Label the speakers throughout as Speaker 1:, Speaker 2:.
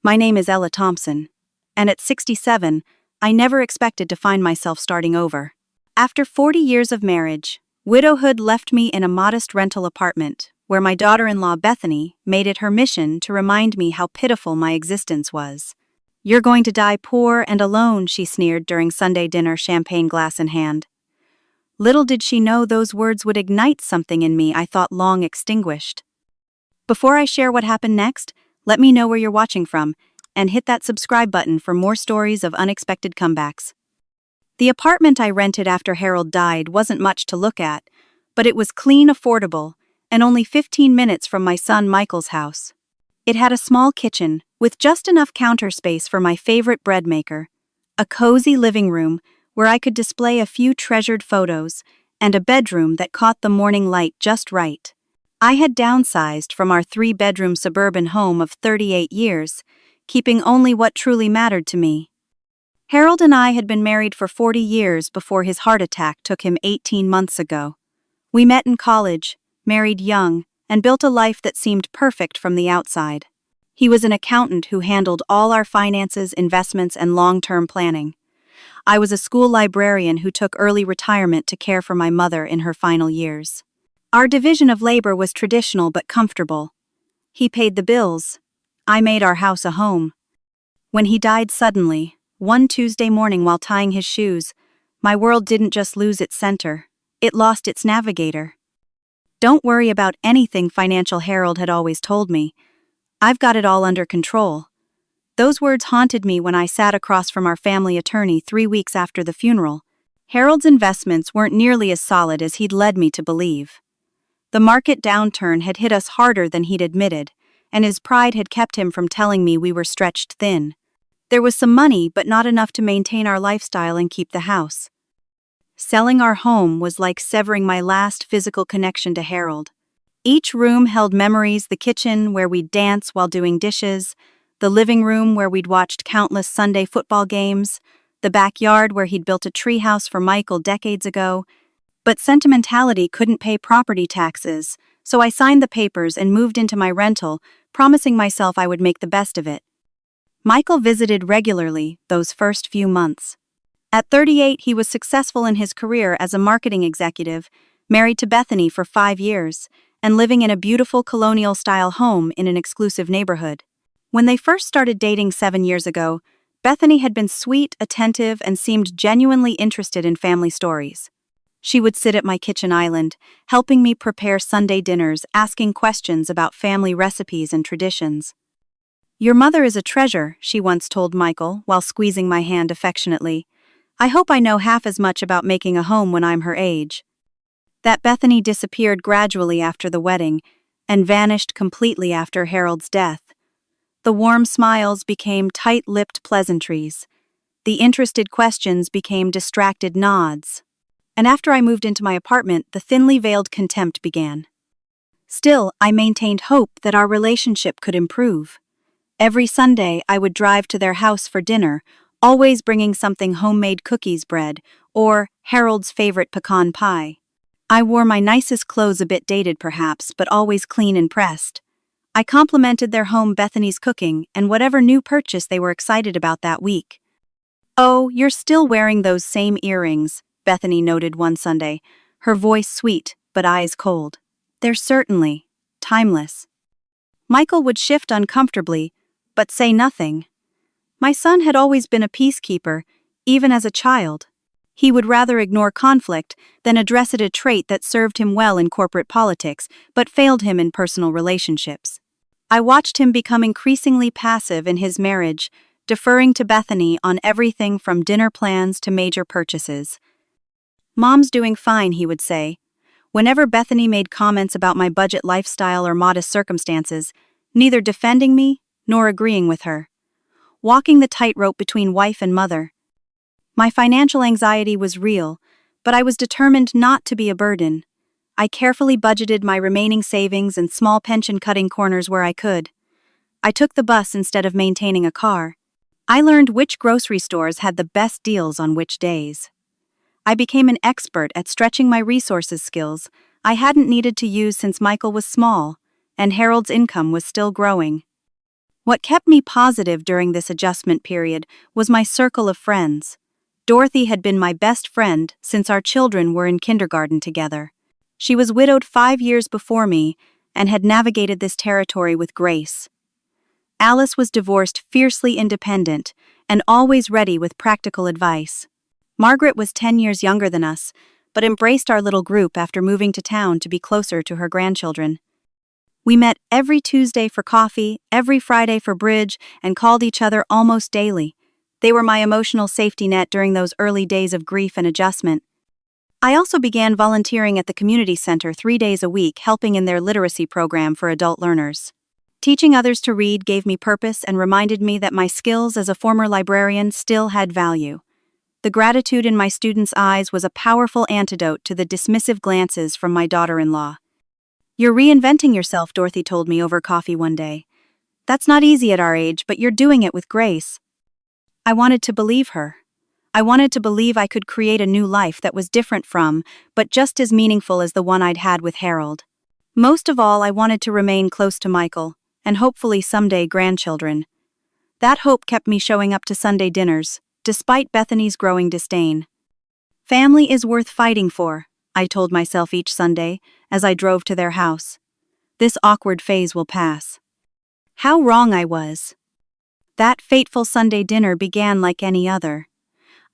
Speaker 1: My name is Ella Thompson, and at 67, I never expected to find myself starting over. After 40 years of marriage, widowhood left me in a modest rental apartment, where my daughter-in-law Bethany made it her mission to remind me how pitiful my existence was. "You're going to die poor and alone," she sneered during Sunday dinner, champagne glass in hand. Little did she know those words would ignite something in me I thought long extinguished. Before I share what happened next, let me know where you're watching from, and hit that subscribe button for more stories of unexpected comebacks. The apartment I rented after Harold died wasn't much to look at, but it was clean, affordable, and only 15 minutes from my son Michael's house. It had a small kitchen, with just enough counter space for my favorite bread maker, a cozy living room where I could display a few treasured photos, and a bedroom that caught the morning light just right. I had downsized from our 3-bedroom suburban home of 38 years, keeping only what truly mattered to me. Harold and I had been married for 40 years before his heart attack took him 18 months ago. We met in college, married young, and built a life that seemed perfect from the outside. He was an accountant who handled all our finances, investments, and long-term planning. I was a school librarian who took early retirement to care for my mother in her final years. Our division of labor was traditional but comfortable. He paid the bills. I made our house a home. When he died suddenly, one Tuesday morning while tying his shoes, my world didn't just lose its center, it lost its navigator. "Don't worry about anything," financial Harold had always told me. "I've got it all under control." Those words haunted me when I sat across from our family attorney 3 weeks after the funeral. Harold's investments weren't nearly as solid as he'd led me to believe. The market downturn had hit us harder than he'd admitted, and his pride had kept him from telling me we were stretched thin. There was some money, but not enough to maintain our lifestyle and keep the house. Selling our home was like severing my last physical connection to Harold. Each room held memories: the kitchen, where we'd dance while doing dishes; the living room, where we'd watched countless Sunday football games; the backyard, where he'd built a treehouse for Michael decades ago. But sentimentality couldn't pay property taxes, so I signed the papers and moved into my rental, promising myself I would make the best of it. Michael visited regularly those first few months. At 38, he was successful in his career as a marketing executive, married to Bethany for 5 years, and living in a beautiful colonial-style home in an exclusive neighborhood. When they first started dating 7 years ago, Bethany had been sweet, attentive, and seemed genuinely interested in family stories. She would sit at my kitchen island, helping me prepare Sunday dinners, asking questions about family recipes and traditions. "Your mother is a treasure," she once told Michael while squeezing my hand affectionately. "I hope I know half as much about making a home when I'm her age." That Bethany disappeared gradually after the wedding and vanished completely after Harold's death. The warm smiles became tight-lipped pleasantries. The interested questions became distracted nods. And after I moved into my apartment, the thinly veiled contempt began. Still, I maintained hope that our relationship could improve. Every Sunday, I would drive to their house for dinner, always bringing something: homemade cookies, bread, or Harold's favorite pecan pie. I wore my nicest clothes, a bit dated perhaps, but always clean and pressed. I complimented their home, Bethany's cooking, and whatever new purchase they were excited about that week. "Oh, you're still wearing those same earrings," Bethany noted one Sunday, her voice sweet but eyes cold. "They're certainly timeless." Michael would shift uncomfortably, but say nothing. My son had always been a peacekeeper, even as a child. He would rather ignore conflict than address it, a trait that served him well in corporate politics, but failed him in personal relationships. I watched him become increasingly passive in his marriage, deferring to Bethany on everything from dinner plans to major purchases. "Mom's doing fine," he would say. Whenever Bethany made comments about my budget lifestyle or modest circumstances, neither defending me nor agreeing with her. Walking the tightrope between wife and mother. My financial anxiety was real, but I was determined not to be a burden. I carefully budgeted my remaining savings and small pension, cutting corners where I could. I took the bus instead of maintaining a car. I learned which grocery stores had the best deals on which days. I became an expert at stretching my resources, skills I hadn't needed to use since Michael was small, and Harold's income was still growing. What kept me positive during this adjustment period was my circle of friends. Dorothy had been my best friend since our children were in kindergarten together. She was widowed 5 years before me and had navigated this territory with grace. Alice was divorced, fiercely independent, and always ready with practical advice. Margaret was 10 years younger than us, but embraced our little group after moving to town to be closer to her grandchildren. We met every Tuesday for coffee, every Friday for bridge, and called each other almost daily. They were my emotional safety net during those early days of grief and adjustment. I also began volunteering at the community center 3 days a week, helping in their literacy program for adult learners. Teaching others to read gave me purpose and reminded me that my skills as a former librarian still had value. The gratitude in my students' eyes was a powerful antidote to the dismissive glances from my daughter-in-law. "You're reinventing yourself," Dorothy told me over coffee one day. "That's not easy at our age, but you're doing it with grace." I wanted to believe her. I wanted to believe I could create a new life that was different from, but just as meaningful as the one I'd had with Harold. Most of all, I wanted to remain close to Michael, and hopefully someday grandchildren. That hope kept me showing up to Sunday dinners, despite Bethany's growing disdain. "Family is worth fighting for," I told myself each Sunday as I drove to their house. "This awkward phase will pass." How wrong I was. That fateful Sunday dinner began like any other.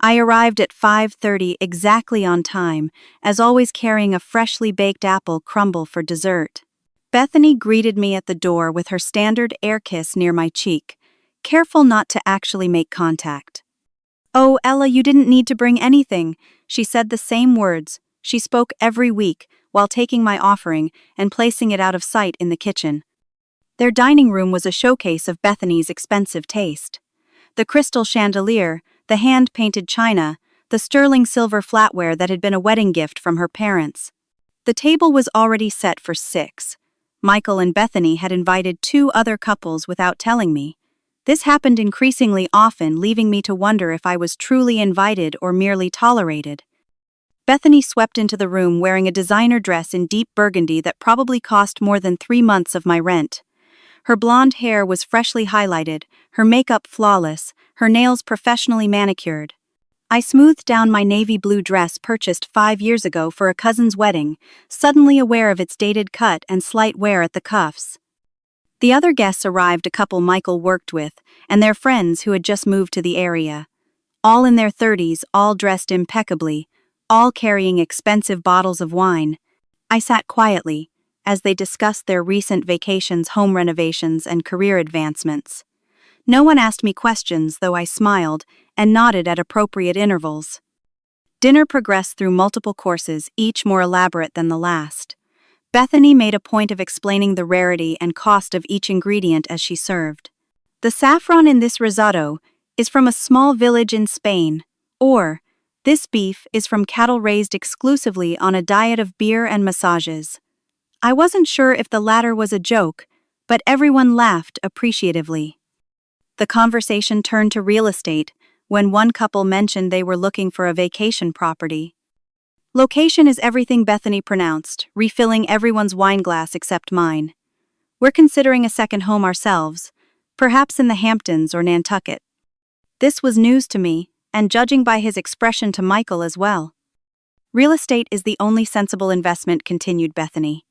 Speaker 1: I arrived at 5:30 exactly on time, as always carrying a freshly baked apple crumble for dessert. Bethany greeted me at the door with her standard air kiss near my cheek, careful not to actually make contact. "Oh, Ella, you didn't need to bring anything," she said, the same words she spoke every week while taking my offering and placing it out of sight in the kitchen. Their dining room was a showcase of Bethany's expensive taste. The crystal chandelier, the hand-painted china, the sterling silver flatware that had been a wedding gift from her parents. The table was already set for 6. Michael and Bethany had invited 2 other couples without telling me. This happened increasingly often, leaving me to wonder if I was truly invited or merely tolerated. Bethany swept into the room wearing a designer dress in deep burgundy that probably cost more than 3 months of my rent. Her blonde hair was freshly highlighted, her makeup flawless, her nails professionally manicured. I smoothed down my navy blue dress purchased 5 years ago for a cousin's wedding, suddenly aware of its dated cut and slight wear at the cuffs. The other guests arrived, a couple Michael worked with, and their friends who had just moved to the area. All in their 30s, all dressed impeccably, all carrying expensive bottles of wine. I sat quietly as they discussed their recent vacations, home renovations, and career advancements. No one asked me questions, though I smiled and nodded at appropriate intervals. Dinner progressed through multiple courses, each more elaborate than the last. Bethany made a point of explaining the rarity and cost of each ingredient as she served. "The saffron in this risotto is from a small village in Spain," or "this beef is from cattle raised exclusively on a diet of beer and massages." I wasn't sure if the latter was a joke, but everyone laughed appreciatively. The conversation turned to real estate when one couple mentioned they were looking for a vacation property. "Location is everything," Bethany pronounced, refilling everyone's wine glass except mine. "We're considering a second home ourselves, perhaps in the Hamptons or Nantucket." This was news to me, and judging by his expression to Michael as well. "Real estate is the only sensible investment," continued Bethany.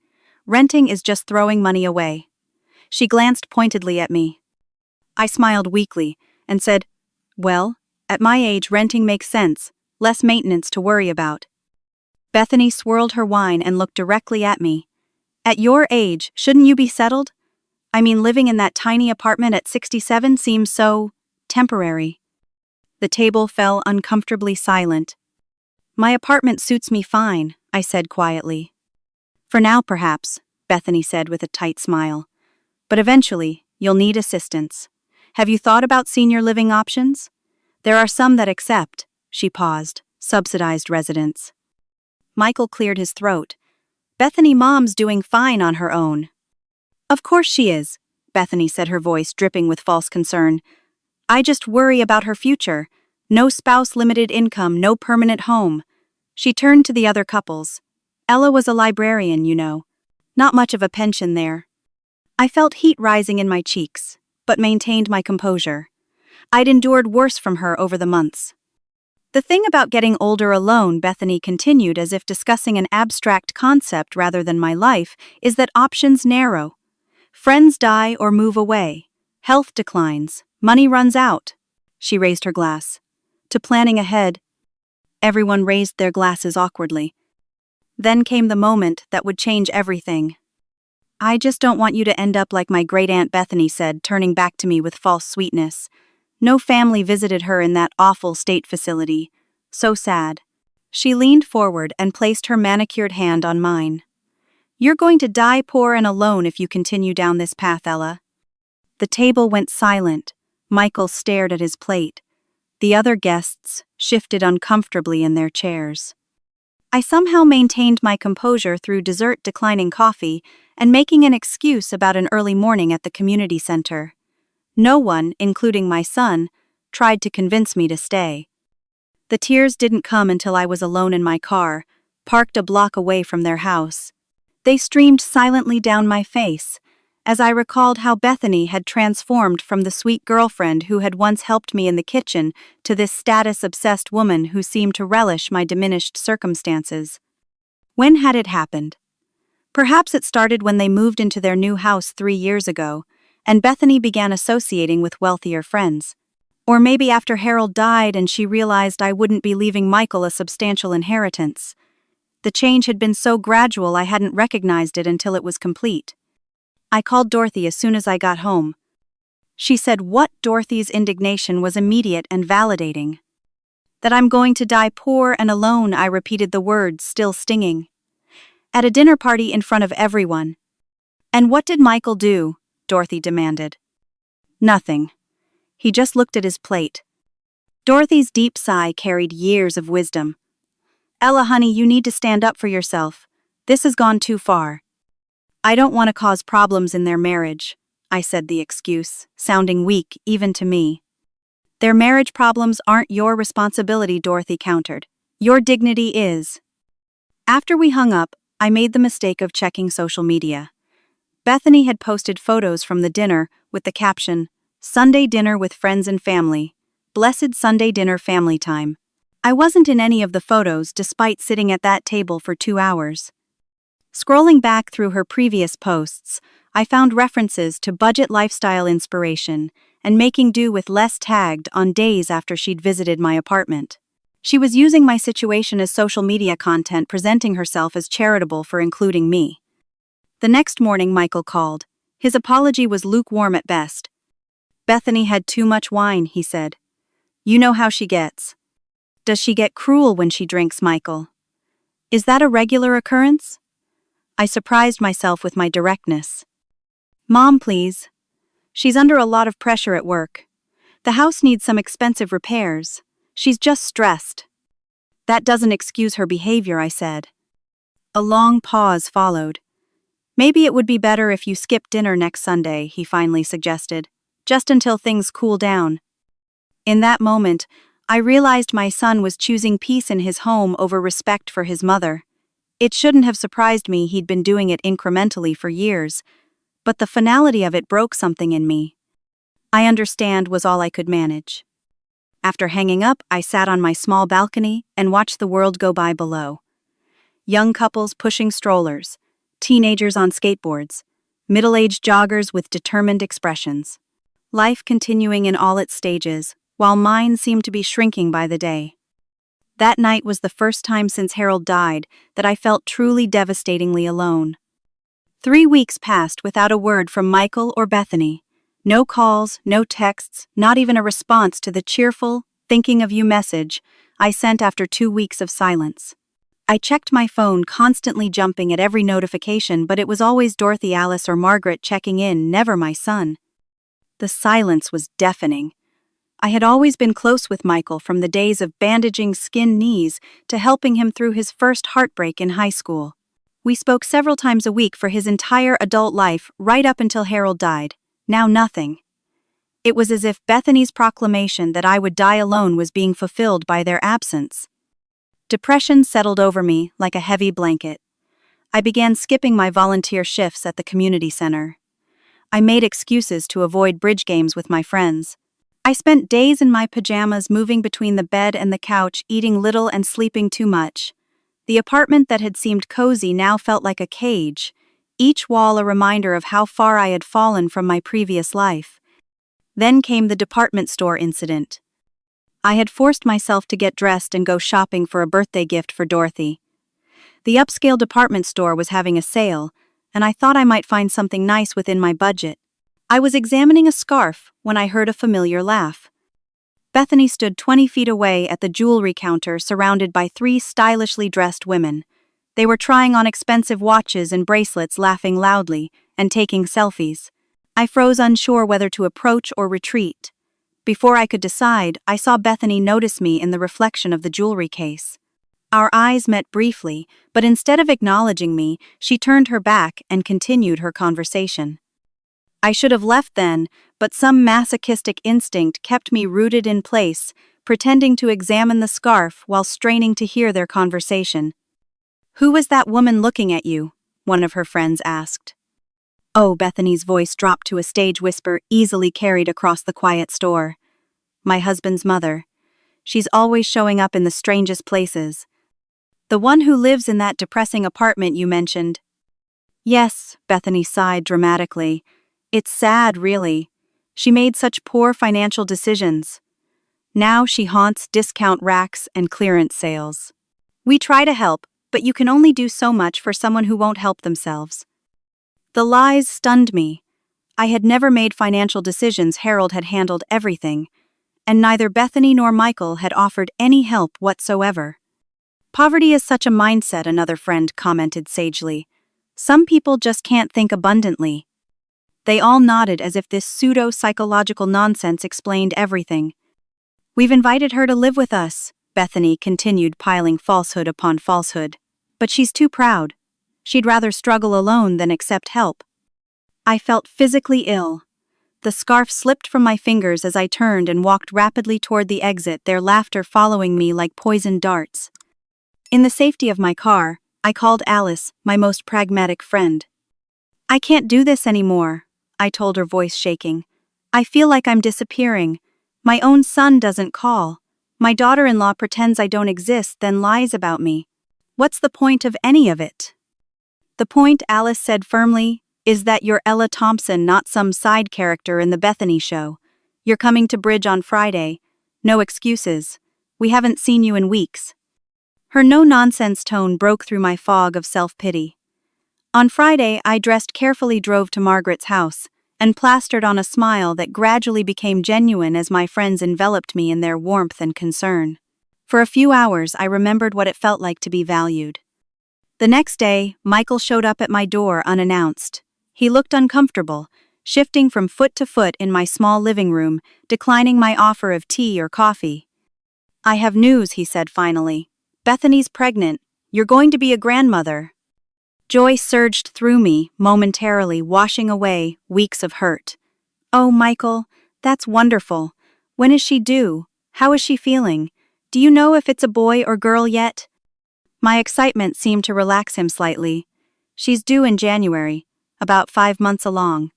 Speaker 1: "Renting is just throwing money away." She glanced pointedly at me. I smiled weakly and said, "Well, at my age renting makes sense, less maintenance to worry about." Bethany swirled her wine and looked directly at me. "At your age, shouldn't you be settled? I mean, living in that tiny apartment at 67 seems so temporary." The table fell uncomfortably silent. "My apartment suits me fine," I said quietly. "For now, perhaps," Bethany said with a tight smile. "But eventually, you'll need assistance. Have you thought about senior living options? There are some that accept," she paused, "subsidized residence." Michael cleared his throat. "Bethany, Mom's doing fine on her own." "Of course she is," Bethany said, her voice dripping with false concern. "I just worry about her future. No spouse, limited income, no permanent home." She turned to the other couples. "Ella was a librarian, you know. Not much of a pension there." I felt heat rising in my cheeks. but maintained my composure. I'd endured worse from her over the months. The thing about getting older alone, Bethany continued as if discussing an abstract concept rather than my life, is that options narrow. Friends die or move away. Health declines. Money runs out. She raised her glass. To planning ahead. Everyone raised their glasses awkwardly. Then came the moment that would change everything. "I just don't want you to end up like my great-aunt Bethany," said, turning back to me with false sweetness. "No family visited her in that awful state facility. So sad." She leaned forward and placed her manicured hand on mine. "You're going to die poor and alone if you continue down this path, Ella." The table went silent. Michael stared at his plate. The other guests shifted uncomfortably in their chairs. I somehow maintained my composure through dessert declining coffee and making an excuse about an early morning at the community center. No one, including my son, tried to convince me to stay. The tears didn't come until I was alone in my car, parked a block away from their house. They streamed silently down my face, as I recalled how Bethany had transformed from the sweet girlfriend who had once helped me in the kitchen to this status-obsessed woman who seemed to relish my diminished circumstances. When had it happened? Perhaps it started when they moved into their new house 3 years ago, and Bethany began associating with wealthier friends. Or maybe after Harold died and she realized I wouldn't be leaving Michael a substantial inheritance. The change had been so gradual I hadn't recognized it until it was complete. I called Dorothy as soon as I got home. She said what? Dorothy's indignation was immediate and validating. That I'm going to die poor and alone, I repeated the words, still stinging. At a dinner party in front of everyone. And what did Michael do? Dorothy demanded. Nothing. He just looked at his plate. Dorothy's deep sigh carried years of wisdom. Ella, honey, you need to stand up for yourself. This has gone too far. I don't want to cause problems in their marriage, I said the excuse, sounding weak even to me. Their marriage problems aren't your responsibility, Dorothy countered. Your dignity is. After we hung up, I made the mistake of checking social media. Bethany had posted photos from the dinner with the caption, "Sunday dinner with friends and family. Blessed Sunday dinner family time." I wasn't in any of the photos despite sitting at that table for 2 hours. Scrolling back through her previous posts, I found references to budget lifestyle inspiration and making do with less tagged on days after she'd visited my apartment. She was using my situation as social media content, presenting herself as charitable for including me. The next morning, Michael called. His apology was lukewarm at best. "Bethany had too much wine," he said. "You know how she gets." "Does she get cruel when she drinks, Michael?" "Is that a regular occurrence?" I surprised myself with my directness. "Mom, please. She's under a lot of pressure at work. The house needs some expensive repairs. She's just stressed." "That doesn't excuse her behavior," I said. A long pause followed. "Maybe it would be better if you skip dinner next Sunday," he finally suggested, "just until things cool down." In that moment, I realized my son was choosing peace in his home over respect for his mother. It shouldn't have surprised me, he'd been doing it incrementally for years, but the finality of it broke something in me. "I understand" was all I could manage. After hanging up, I sat on my small balcony and watched the world go by below. Young couples pushing strollers, teenagers on skateboards, middle-aged joggers with determined expressions. Life continuing in all its stages, while mine seemed to be shrinking by the day. That night was the first time since Harold died that I felt truly devastatingly alone. 3 weeks passed without a word from Michael or Bethany. No calls, no texts, not even a response to the cheerful, thinking of you message I sent after 2 weeks of silence. I checked my phone, constantly jumping at every notification, but it was always Dorothy, Alice, or Margaret checking in, never my son. The silence was deafening. I had always been close with Michael, from the days of bandaging skinned knees to helping him through his first heartbreak in high school. We spoke several times a week for his entire adult life, right up until Harold died. Now nothing. It was as if Bethany's proclamation that I would die alone was being fulfilled by their absence. Depression settled over me like a heavy blanket. I began skipping my volunteer shifts at the community center. I made excuses to avoid bridge games with my friends. I spent days in my pajamas moving between the bed and the couch, eating little and sleeping too much. The apartment that had seemed cozy now felt like a cage, each wall a reminder of how far I had fallen from my previous life. Then came the department store incident. I had forced myself to get dressed and go shopping for a birthday gift for Dorothy. The upscale department store was having a sale, and I thought I might find something nice within my budget. I was examining a scarf when I heard a familiar laugh. Bethany stood 20 feet away at the jewelry counter, surrounded by 3 stylishly dressed women. They were trying on expensive watches and bracelets, laughing loudly, and taking selfies. I froze, unsure whether to approach or retreat. Before I could decide, I saw Bethany notice me in the reflection of the jewelry case. Our eyes met briefly, but instead of acknowledging me, she turned her back and continued her conversation. I should have left then, but some masochistic instinct kept me rooted in place, pretending to examine the scarf while straining to hear their conversation. "Who was that woman looking at you?" one of her friends asked. "Oh," Bethany's voice dropped to a stage whisper easily carried across the quiet store. "My husband's mother. She's always showing up in the strangest places. The one who lives in that depressing apartment you mentioned." "Yes," Bethany sighed dramatically. "It's sad, really. She made such poor financial decisions. Now she haunts discount racks and clearance sales. We try to help, but you can only do so much for someone who won't help themselves." The lies stunned me. I had never made financial decisions. Harold had handled everything, and neither Bethany nor Michael had offered any help whatsoever. "Poverty is such a mindset," another friend commented sagely. "Some people just can't think abundantly." They all nodded as if this pseudo-psychological nonsense explained everything. "We've invited her to live with us," Bethany continued, piling falsehood upon falsehood. "But she's too proud. She'd rather struggle alone than accept help." I felt physically ill. The scarf slipped from my fingers as I turned and walked rapidly toward the exit, their laughter following me like poisoned darts. In the safety of my car, I called Alice, my most pragmatic friend. "I can't do this anymore," I told her, voice shaking. "I feel like I'm disappearing. My own son doesn't call. My daughter-in-law pretends I don't exist, then lies about me. What's the point of any of it?" "The point," Alice said firmly, "is that you're Ella Thompson, not some side character in the Bethany show. You're coming to bridge on Friday. No excuses. We haven't seen you in weeks." Her no-nonsense tone broke through my fog of self-pity. On Friday, I dressed carefully, drove to Margaret's house, and plastered on a smile that gradually became genuine as my friends enveloped me in their warmth and concern. For a few hours, I remembered what it felt like to be valued. The next day, Michael showed up at my door unannounced. He looked uncomfortable, shifting from foot to foot in my small living room, declining my offer of tea or coffee. "I have news," he said finally. "Bethany's pregnant. You're going to be a grandmother." Joy surged through me, momentarily washing away weeks of hurt. "Oh, Michael, that's wonderful. When is she due? How is she feeling? Do you know if it's a boy or girl yet?" My excitement seemed to relax him slightly. "She's due in January, about 5 months along.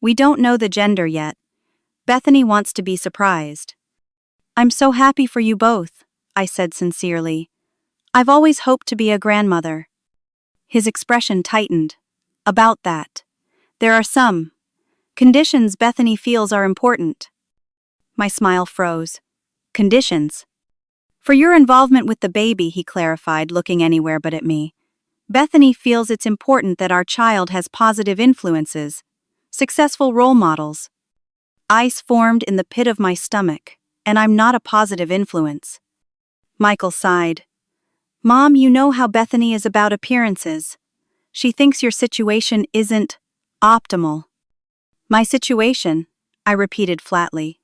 Speaker 1: We don't know the gender yet. Bethany wants to be surprised." "I'm so happy for you both," I said sincerely. "I've always hoped to be a grandmother." His expression tightened. "About that. There are some conditions Bethany feels are important." My smile froze. "Conditions?" "For your involvement with the baby," he clarified, looking anywhere but at me. "Bethany feels it's important that our child has positive influences, successful role models." Ice formed in the pit of my stomach, and I'm not a positive influence. Michael sighed. "Mom, you know how Bethany is about appearances. She thinks your situation isn't optimal." "My situation," I repeated flatly.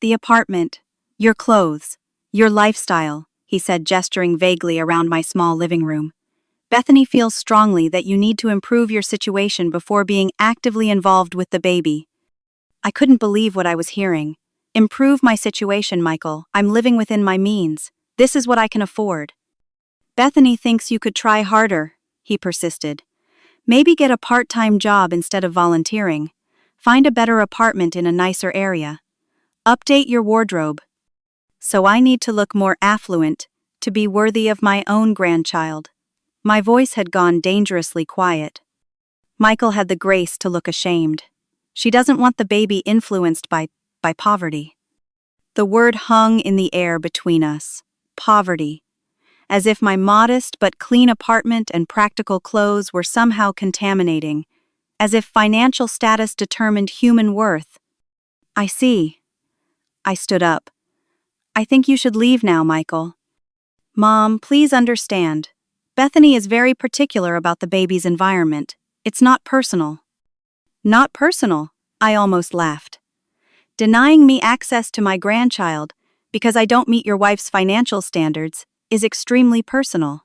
Speaker 1: "The apartment, your clothes, your lifestyle," he said, gesturing vaguely around my small living room. "Bethany feels strongly that you need to improve your situation before being actively involved with the baby." I couldn't believe what I was hearing. "Improve my situation, Michael. I'm living within my means. This is what I can afford." "Bethany thinks you could try harder," he persisted. "Maybe get a part-time job instead of volunteering. Find a better apartment in a nicer area. Update your wardrobe. So I need to look more affluent to be worthy of my own grandchild. My voice had gone dangerously quiet. Michael had the grace to look ashamed. She doesn't want the baby influenced by poverty. The word hung in the air between us. Poverty. As if my modest but clean apartment and practical clothes were somehow contaminating. As if financial status determined human worth. I see. I stood up. I think you should leave now, Michael. Mom, please understand. Bethany is very particular about the baby's environment. It's not personal. Not personal, I almost laughed. Denying me access to my grandchild, because I don't meet your wife's financial standards, is extremely personal.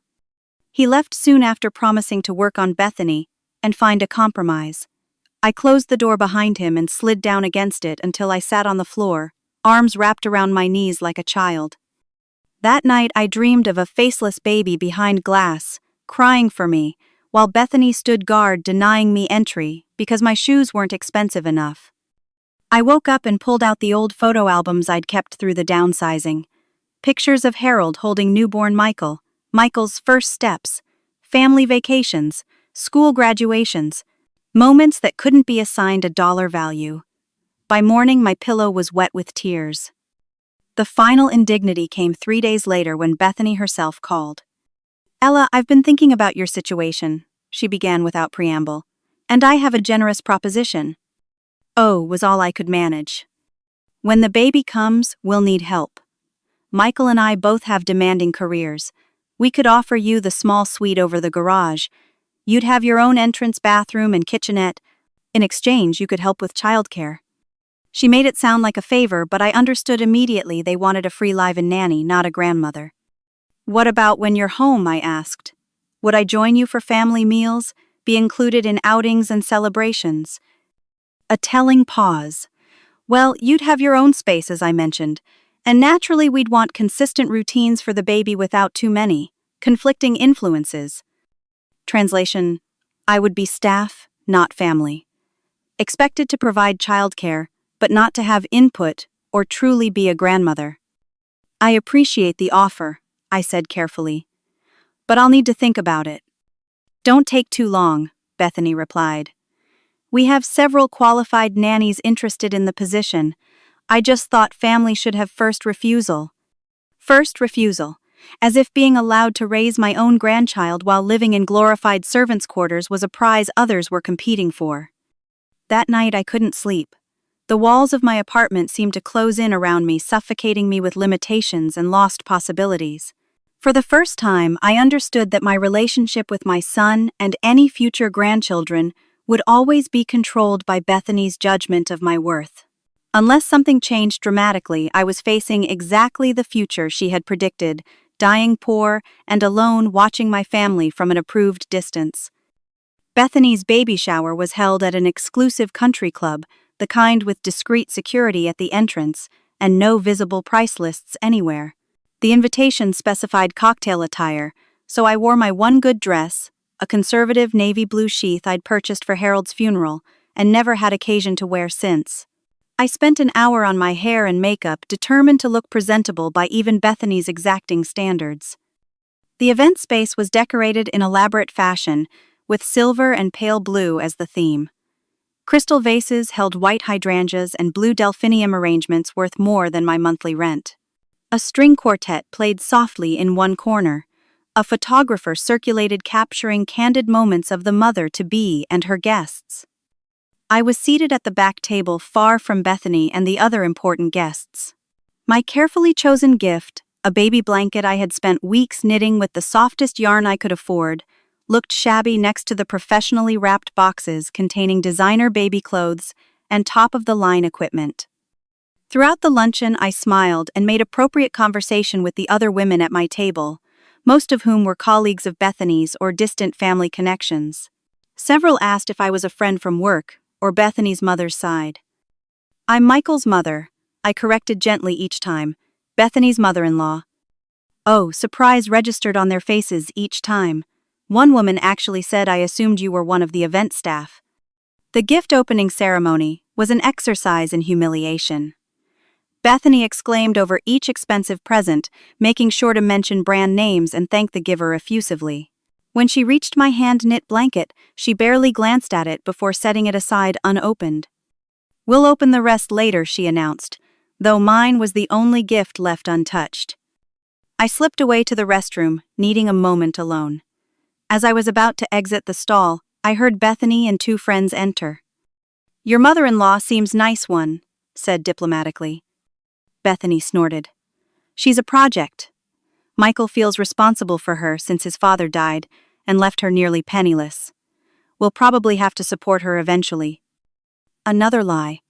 Speaker 1: He left soon after promising to work on Bethany and find a compromise. I closed the door behind him and slid down against it until I sat on the floor, arms wrapped around my knees like a child. That night I dreamed of a faceless baby behind glass, crying for me, while Bethany stood guard denying me entry because my shoes weren't expensive enough. I woke up and pulled out the old photo albums I'd kept through the downsizing. Pictures of Harold holding newborn Michael, Michael's first steps, family vacations, school graduations, moments that couldn't be assigned a dollar value. By morning, my pillow was wet with tears. The final indignity came 3 days later when Bethany herself called. Ella, I've been thinking about your situation, she began without preamble, and I have a generous proposition. Oh, was all I could manage. When the baby comes, we'll need help. Michael and I both have demanding careers. We could offer you the small suite over the garage. You'd have your own entrance bathroom and kitchenette. In exchange, you could help with childcare. She made it sound like a favor, but I understood immediately they wanted a free live-in nanny, not a grandmother. What about when you're home, I asked. Would I join you for family meals, be included in outings and celebrations? A telling pause. Well, you'd have your own space, as I mentioned, and naturally we'd want consistent routines for the baby without too many conflicting influences. Translation: I would be staff, not family. Expected to provide childcare, but not to have input or truly be a grandmother. I appreciate the offer, I said carefully, but I'll need to think about it. Don't take too long, Bethany replied. We have several qualified nannies interested in the position. I just thought family should have first refusal. First refusal, as if being allowed to raise my own grandchild while living in glorified servants' quarters was a prize others were competing for. That night I couldn't sleep. The walls of my apartment seemed to close in around me, suffocating me with limitations and lost possibilities. For the first time, I understood that my relationship with my son and any future grandchildren would always be controlled by Bethany's judgment of my worth. Unless something changed dramatically, I was facing exactly the future she had predicted, dying poor and alone watching my family from an approved distance. Bethany's baby shower was held at an exclusive country club, the kind with discreet security at the entrance and no visible price lists anywhere. The invitation specified cocktail attire, so I wore my one good dress, a conservative navy blue sheath I'd purchased for Harold's funeral and never had occasion to wear since. I spent an hour on my hair and makeup, determined to look presentable by even Bethany's exacting standards. The event space was decorated in elaborate fashion, with silver and pale blue as the theme. Crystal vases held white hydrangeas and blue delphinium arrangements worth more than my monthly rent. A string quartet played softly in one corner. A photographer circulated capturing candid moments of the mother-to-be and her guests. I was seated at the back table far from Bethany and the other important guests. My carefully chosen gift, a baby blanket I had spent weeks knitting with the softest yarn I could afford, looked shabby next to the professionally wrapped boxes containing designer baby clothes and top-of-the-line equipment. Throughout the luncheon, I smiled and made appropriate conversation with the other women at my table, most of whom were colleagues of Bethany's or distant family connections. Several asked if I was a friend from work or Bethany's mother's side. I'm Michael's mother, I corrected gently each time, Bethany's mother-in-law. Oh, surprise registered on their faces each time. One woman actually said I assumed you were one of the event staff. The gift opening ceremony, was an exercise in humiliation. Bethany exclaimed over each expensive present, making sure to mention brand names and thank the giver effusively. When she reached my hand-knit blanket, she barely glanced at it before setting it aside unopened. "We'll open the rest later," she announced, though mine was the only gift left untouched. I slipped away to the restroom, needing a moment alone. As I was about to exit the stall, I heard Bethany and two friends enter. "Your mother-in-law seems nice one," said diplomatically. Bethany snorted. "She's a project. Michael feels responsible for her since his father died and left her nearly penniless. We'll probably have to support her eventually." Another lie.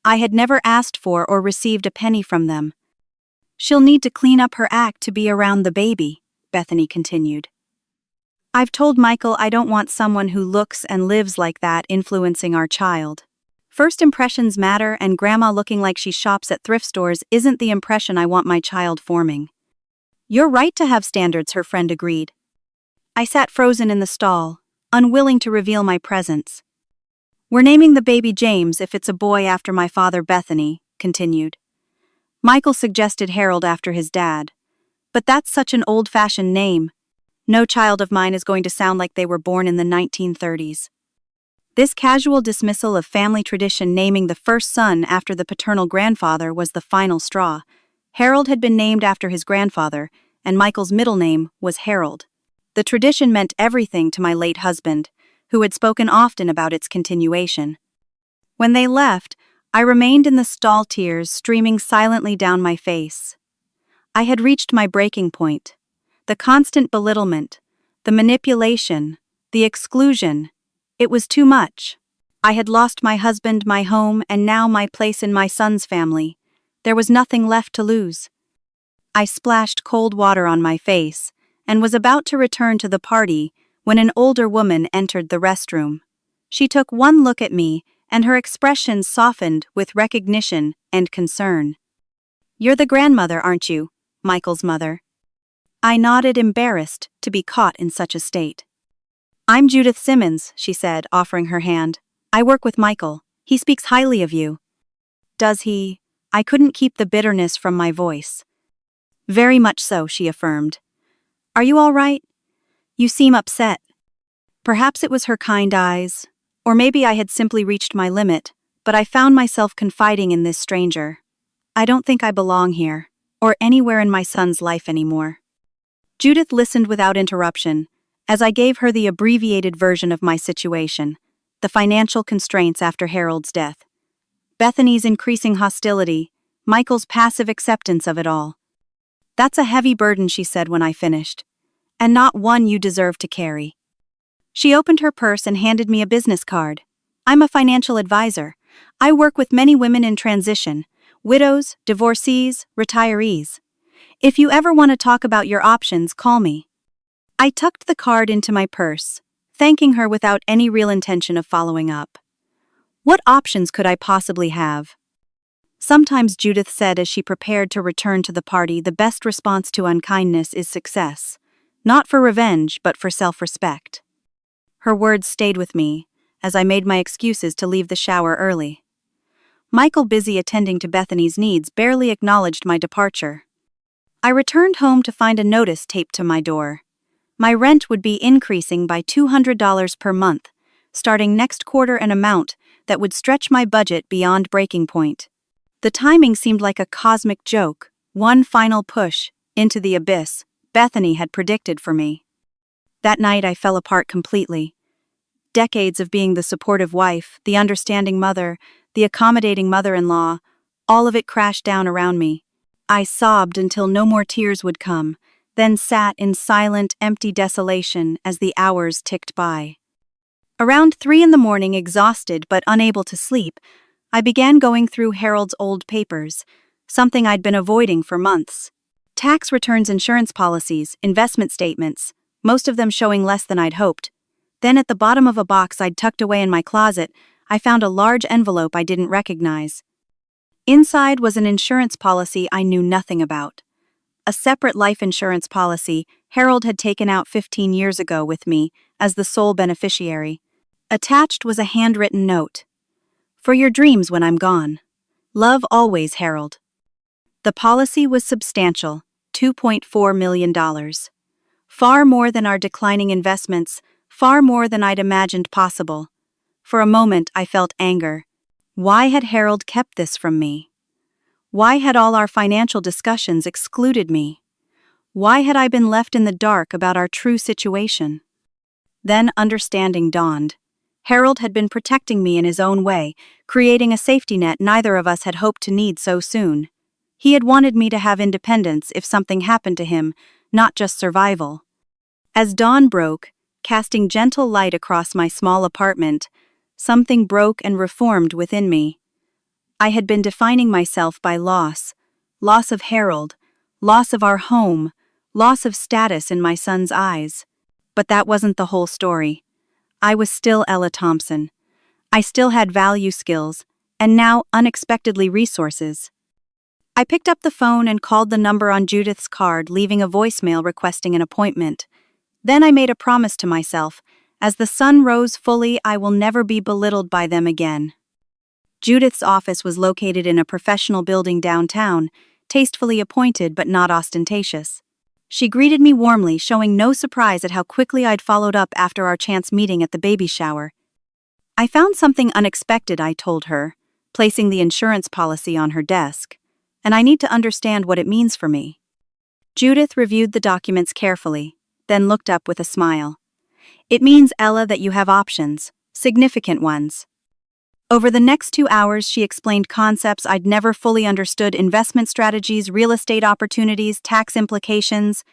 Speaker 1: I had never asked for or received a penny from them. "She'll need to clean up her act to be around the baby," Bethany continued. "I've told Michael I don't want someone who looks and lives like that influencing our child. First impressions matter, and Grandma looking like she shops at thrift stores isn't the impression I want my child forming." "You're right to have standards," her friend agreed. I sat frozen in the stall, unwilling to reveal my presence. "We're naming the baby James if it's a boy after my father," Bethany continued. "Michael suggested Harold after his dad. But that's such an old-fashioned name. No child of mine is going to sound like they were born in the 1930s. This casual dismissal of family tradition naming the first son after the paternal grandfather was the final straw. Harold had been named after his grandfather, and Michael's middle name was Harold. The tradition meant everything to my late husband, who had spoken often about its continuation. When they left, I remained in the stall, tears streaming silently down my face. I had reached my breaking point. The constant belittlement, the manipulation, the exclusion. It was too much. I had lost my husband, my home, and now my place in my son's family. There was nothing left to lose. I splashed cold water on my face and was about to return to the party when an older woman entered the restroom. She took one look at me, and her expression softened with recognition and concern. "You're the grandmother, aren't you? Michael's mother." I nodded, embarrassed to be caught in such a state. "I'm Judith Simmons," she said, offering her hand. "I work with Michael. He speaks highly of you." "Does he?" I couldn't keep the bitterness from my voice. "Very much so," she affirmed. "Are you all right? You seem upset." Perhaps it was her kind eyes, or maybe I had simply reached my limit, but I found myself confiding in this stranger. "I don't think I belong here, or anywhere in my son's life anymore." Judith listened without interruption, as I gave her the abbreviated version of my situation, the financial constraints after Harold's death, Bethany's increasing hostility, Michael's passive acceptance of it all. "That's a heavy burden," she said when I finished, "and not one you deserve to carry." She opened her purse and handed me a business card. "I'm a financial advisor. I work with many women in transition, widows, divorcees, retirees. If you ever want to talk about your options, call me." I tucked the card into my purse, thanking her without any real intention of following up. What options could I possibly have? Sometimes, Judith said as she prepared to return to the party, the best response to unkindness is success, not for revenge but for self-respect. Her words stayed with me as I made my excuses to leave the shower early. Michael, busy attending to Bethany's needs, barely acknowledged my departure. I returned home to find a notice taped to my door. My rent would be increasing by $200 per month, starting next quarter, an amount that would stretch my budget beyond breaking point. The timing seemed like a cosmic joke, one final push into the abyss Bethany had predicted for me. That night I fell apart completely. Decades of being the supportive wife, the understanding mother, the accommodating mother-in-law, all of it crashed down around me. I sobbed until no more tears would come, then sat in silent, empty desolation as the hours ticked by. Around 3 a.m, exhausted but unable to sleep, I began going through Harold's old papers, something I'd been avoiding for months. Tax returns, insurance policies, investment statements, most of them showing less than I'd hoped. Then at the bottom of a box I'd tucked away in my closet, I found a large envelope I didn't recognize. Inside was an insurance policy I knew nothing about. A separate life insurance policy Harold had taken out 15 years ago with me as the sole beneficiary. Attached was a handwritten note. For your dreams when I'm gone. Love always, Harold. The policy was substantial, $2.4 million. Far more than our declining investments, far more than I'd imagined possible. For a moment, I felt anger. Why had Harold kept this from me? Why had all our financial discussions excluded me? Why had I been left in the dark about our true situation? Then understanding dawned. Harold had been protecting me in his own way, creating a safety net neither of us had hoped to need so soon. He had wanted me to have independence if something happened to him, not just survival. As dawn broke, casting gentle light across my small apartment, something broke and reformed within me. I had been defining myself by loss of Harold, loss of our home, loss of status in my son's eyes. But that wasn't the whole story. I was still Ella Thompson. I still had value skills, and now unexpectedly resources. I picked up the phone and called the number on Judith's card, leaving a voicemail requesting an appointment. Then I made a promise to myself, as the sun rose fully, I will never be belittled by them again. Judith's office was located in a professional building downtown, tastefully appointed but not ostentatious. She greeted me warmly, showing no surprise at how quickly I'd followed up after our chance meeting at the baby shower. I found something unexpected, I told her, placing the insurance policy on her desk, and I need to understand what it means for me. Judith reviewed the documents carefully, then looked up with a smile. It means, Ella, that you have options, significant ones. Over the next 2 hours, she explained concepts I'd never fully understood: investment strategies, real estate opportunities, tax implications.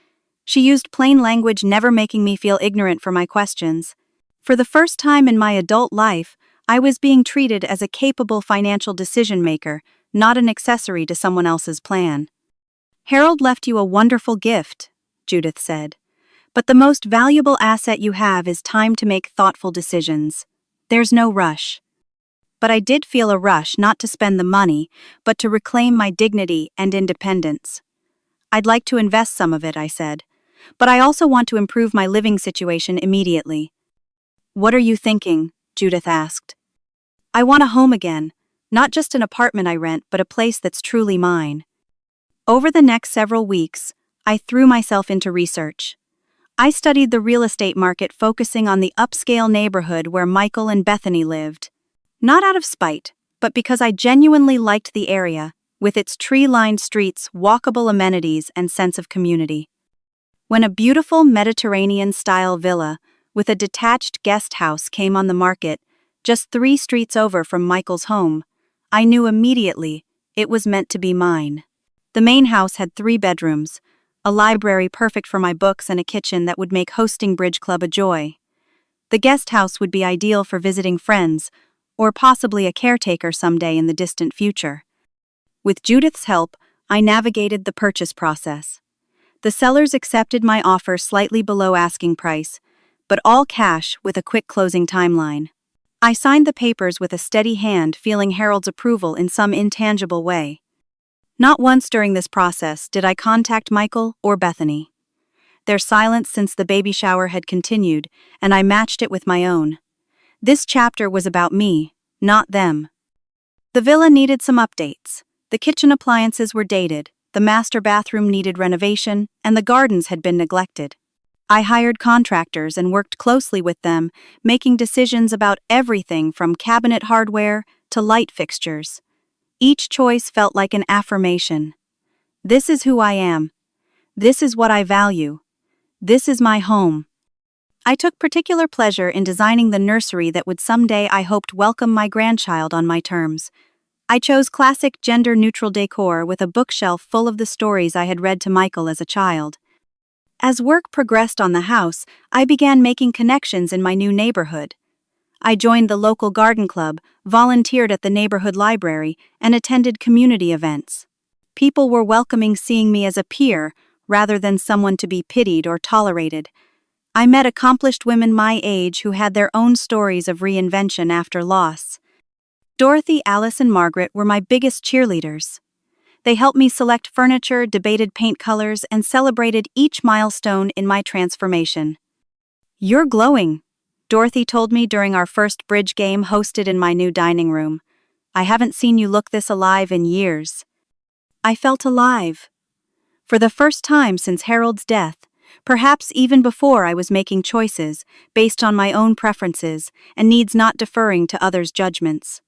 Speaker 1: She used plain language, never making me feel ignorant for my questions. For the first time in my adult life, I was being treated as a capable financial decision-maker, not an accessory to someone else's plan. Harold left you a wonderful gift, Judith said. But the most valuable asset you have is time to make thoughtful decisions. There's no rush. But I did feel a rush not to spend the money, but to reclaim my dignity and independence. I'd like to invest some of it, I said. But I also want to improve my living situation immediately. What are you thinking? Judith asked. I want a home again, not just an apartment I rent, but a place that's truly mine. Over the next several weeks, I threw myself into research. I studied the real estate market, focusing on the upscale neighborhood where Michael and Bethany lived. Not out of spite, but because I genuinely liked the area, with its tree-lined streets, walkable amenities, and sense of community. When a beautiful Mediterranean-style villa with a detached guest house came on the market, just 3 streets over from Michael's home, I knew immediately it was meant to be mine. The main house had 3 bedrooms, a library perfect for my books, and a kitchen that would make hosting bridge club a joy. The guest house would be ideal for visiting friends, or possibly a caretaker someday in the distant future. With Judith's help, I navigated the purchase process. The sellers accepted my offer slightly below asking price, but all cash with a quick closing timeline. I signed the papers with a steady hand, feeling Harold's approval in some intangible way. Not once during this process did I contact Michael or Bethany. Their silence since the baby shower had continued, and I matched it with my own. This chapter was about me, not them. The villa needed some updates. The kitchen appliances were dated, the master bathroom needed renovation, and the gardens had been neglected. I hired contractors and worked closely with them, making decisions about everything from cabinet hardware to light fixtures. Each choice felt like an affirmation. This is who I am. This is what I value. This is my home. I took particular pleasure in designing the nursery that would someday, I hoped, welcome my grandchild on my terms. I chose classic gender-neutral decor with a bookshelf full of the stories I had read to Michael as a child. As work progressed on the house, I began making connections in my new neighborhood. I joined the local garden club, volunteered at the neighborhood library, and attended community events. People were welcoming, seeing me as a peer rather than someone to be pitied or tolerated. I met accomplished women my age who had their own stories of reinvention after loss. Dorothy, Alice, and Margaret were my biggest cheerleaders. They helped me select furniture, debated paint colors, and celebrated each milestone in my transformation. "You're glowing," Dorothy told me during our first bridge game hosted in my new dining room. I haven't seen you look this alive in years." I felt alive. For the first time since Harold's death, perhaps even before I was making choices based on my own preferences and needs, not deferring to others' judgments.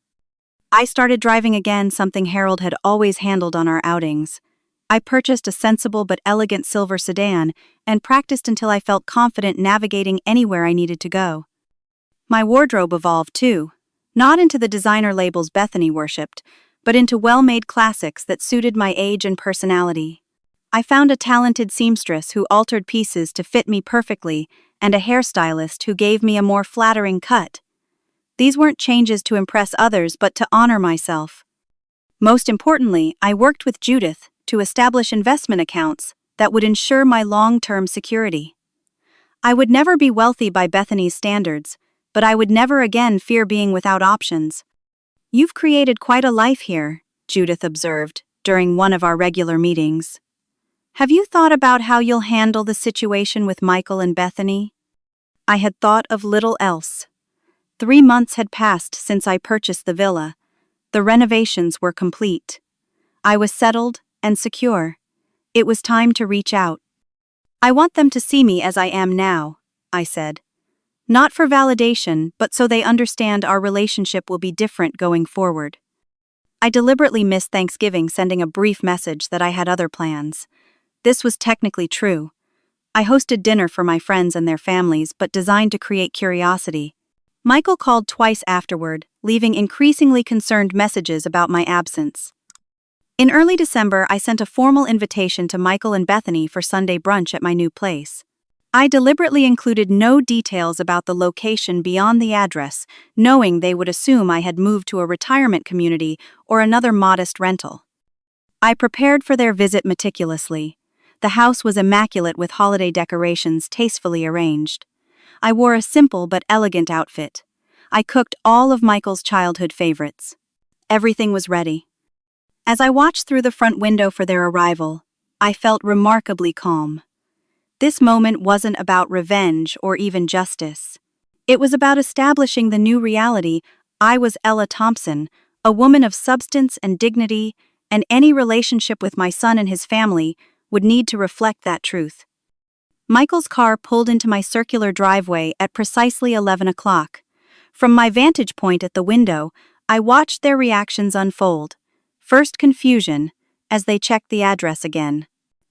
Speaker 1: I started driving again, something Harold had always handled on our outings. I purchased a sensible but elegant silver sedan and practiced until I felt confident navigating anywhere I needed to go. My wardrobe evolved too, not into the designer labels Bethany worshipped, but into well-made classics that suited my age and personality. I found a talented seamstress who altered pieces to fit me perfectly and a hairstylist who gave me a more flattering cut. These weren't changes to impress others but to honor myself. Most importantly, I worked with Judith to establish investment accounts that would ensure my long-term security. I would never be wealthy by Bethany's standards, but I would never again fear being without options. "You've created quite a life here," Judith observed during one of our regular meetings. "Have you thought about how you'll handle the situation with Michael and Bethany?" I had thought of little else. 3 months had passed since I purchased the villa. The renovations were complete. I was settled and secure. It was time to reach out. "I want them to see me as I am now," I said. "Not for validation, but so they understand our relationship will be different going forward." I deliberately missed Thanksgiving, sending a brief message that I had other plans. This was technically true. I hosted dinner for my friends and their families, but designed to create curiosity. Michael called twice afterward, leaving increasingly concerned messages about my absence. In early December, I sent a formal invitation to Michael and Bethany for Sunday brunch at my new place. I deliberately included no details about the location beyond the address, knowing they would assume I had moved to a retirement community or another modest rental. I prepared for their visit meticulously. The house was immaculate with holiday decorations tastefully arranged. I wore a simple but elegant outfit. I cooked all of Michael's childhood favorites. Everything was ready. As I watched through the front window for their arrival, I felt remarkably calm. This moment wasn't about revenge or even justice. It was about establishing the new reality. I was Ella Thompson, a woman of substance and dignity, and any relationship with my son and his family would need to reflect that truth. Michael's car pulled into my circular driveway at precisely 11 o'clock. From my vantage point at the window, I watched their reactions unfold. First confusion, as they checked the address again.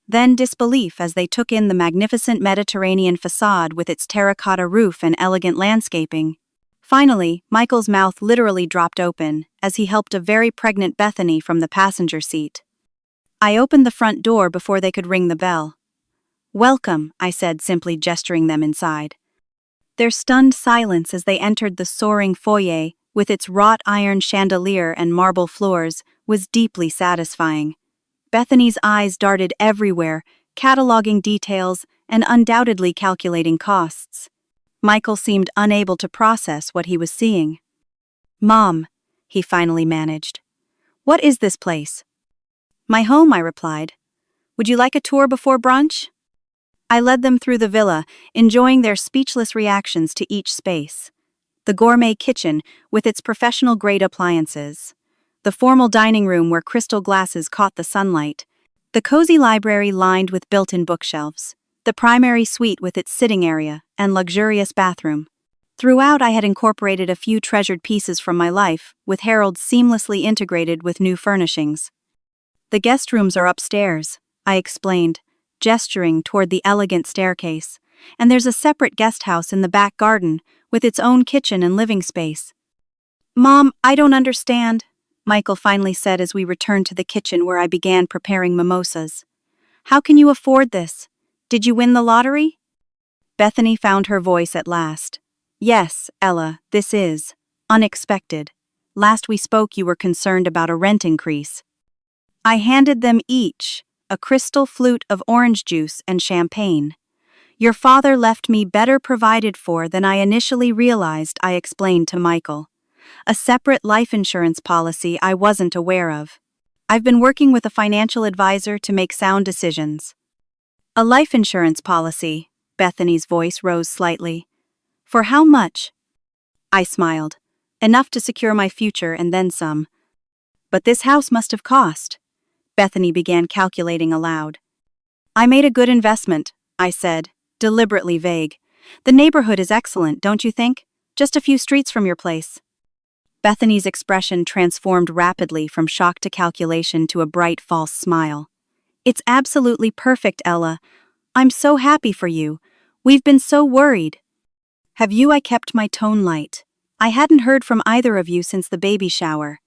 Speaker 1: Then disbelief as they took in the magnificent Mediterranean facade with its terracotta roof and elegant landscaping. Finally, Michael's mouth literally dropped open as he helped a very pregnant Bethany from the passenger seat. I opened the front door before they could ring the bell. "Welcome," I said, simply gesturing them inside. Their stunned silence as they entered the soaring foyer, with its wrought iron chandelier and marble floors, was deeply satisfying. Bethany's eyes darted everywhere, cataloging details and undoubtedly calculating costs. Michael seemed unable to process what he was seeing. "Mom," he finally managed. "What is this place?" "My home," I replied. "Would you like a tour before brunch?" I led them through the villa, enjoying their speechless reactions to each space. The gourmet kitchen, with its professional-grade appliances. The formal dining room where crystal glasses caught the sunlight. The cozy library lined with built-in bookshelves. The primary suite with its sitting area and luxurious bathroom. Throughout, I had incorporated a few treasured pieces from my life, with Harold seamlessly integrated with new furnishings. "The guest rooms are upstairs," I explained, gesturing toward the elegant staircase, "and there's a separate guest house in the back garden, with its own kitchen and living space." "Mom, I don't understand," Michael finally said as we returned to the kitchen where I began preparing mimosas. "How can you afford this? Did you win the lottery?" Bethany found her voice at last. "Yes, Ella, this is unexpected. Last we spoke you were concerned about a rent increase." I handed them each a crystal flute of orange juice and champagne. "Your father left me better provided for than I initially realized," I explained to Michael. "A separate life insurance policy I wasn't aware of. I've been working with a financial advisor to make sound decisions." "A life insurance policy," Bethany's voice rose slightly. "For how much?" I smiled. "Enough to secure my future and then some. But this house must have cost. Bethany began calculating aloud. I made a good investment, I said, deliberately vague. The neighborhood is excellent, don't you think? Just a few streets from your place. Bethany's expression transformed rapidly from shock to calculation to a bright false smile. It's absolutely perfect, Ella. I'm so happy for you. We've been so worried. I kept my tone light. I hadn't heard from either of you since the baby shower.